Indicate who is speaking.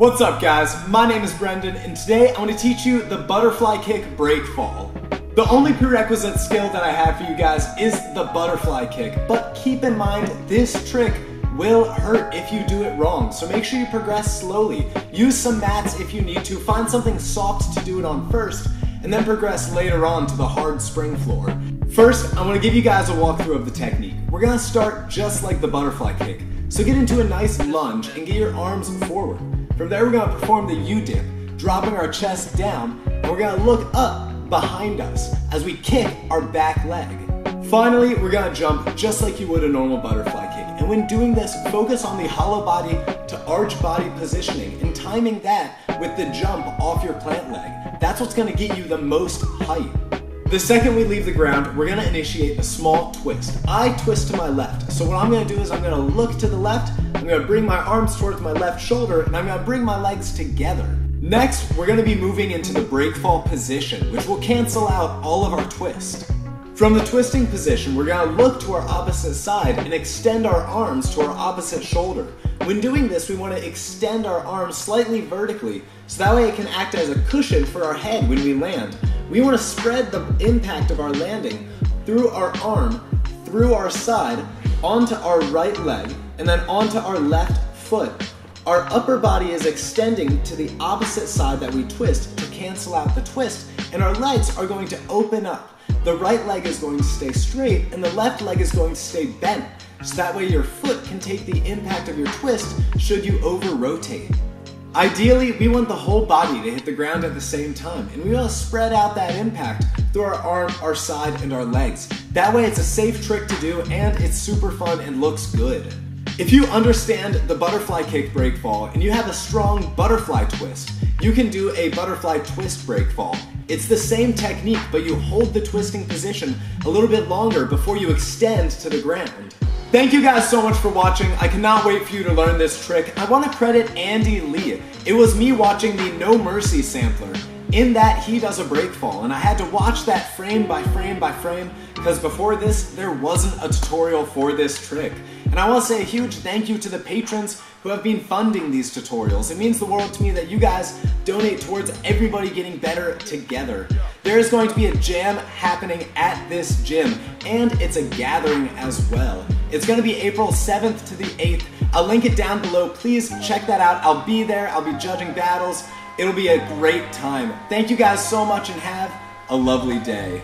Speaker 1: What's up guys, my name is Brendan and today I want to teach you the butterfly kick break fall. The only prerequisite skill that I have for you guys is the butterfly kick, but keep in mind this trick will hurt if you do it wrong, so make sure you progress slowly. Use some mats if you need to, find something soft to do it on first, and then progress later on to the hard spring floor. First, I want to give you guys a walkthrough of the technique. We're going to start just like the butterfly kick, so get into a nice lunge and get your arms forward. From there, we're going to perform the U-dip, dropping our chest down, and we're going to look up behind us as we kick our back leg. Finally, we're going to jump just like you would a normal butterfly kick, and when doing this, focus on the hollow body to arch body positioning and timing that with the jump off your plant leg. That's what's going to get you the most height. The second we leave the ground, we're going to initiate a small twist. I twist to my left, so what I'm going to do is I'm going to look to the left, I'm going to bring my arms towards my left shoulder, and I'm going to bring my legs together. Next, we're going to be moving into the break fall position, which will cancel out all of our twist. From the twisting position, we're going to look to our opposite side and extend our arms to our opposite shoulder. When doing this, we want to extend our arms slightly vertically, so that way it can act as a cushion for our head when we land. We want to spread the impact of our landing through our arm, through our side, onto our right leg, and then onto our left foot. Our upper body is extending to the opposite side that we twist to cancel out the twist, and our legs are going to open up. The right leg is going to stay straight, and the left leg is going to stay bent, so that way your foot can take the impact of your twist should you over-rotate. Ideally, we want the whole body to hit the ground at the same time, and we want to spread out that impact through our arm, our side, and our legs. That way it's a safe trick to do, and it's super fun and looks good. If you understand the butterfly kick break fall, and you have a strong butterfly twist, you can do a butterfly twist break fall. It's the same technique, but you hold the twisting position a little bit longer before you extend to the ground. Thank you guys so much for watching. I cannot wait for you to learn this trick. I want to credit Andy Lee. It was me watching the No Mercy sampler. In that, he does a break fall, and I had to watch that frame by frame by frame, because before this, there wasn't a tutorial for this trick. And I want to say a huge thank you to the patrons who have been funding these tutorials. It means the world to me that you guys donate towards everybody getting better together. There is going to be a jam happening at this gym, and it's a gathering as well. It's going to be April 7th to the 8th. I'll link it down below. Please check that out. I'll be there. I'll be judging battles. It'll be a great time. Thank you guys so much and have a lovely day.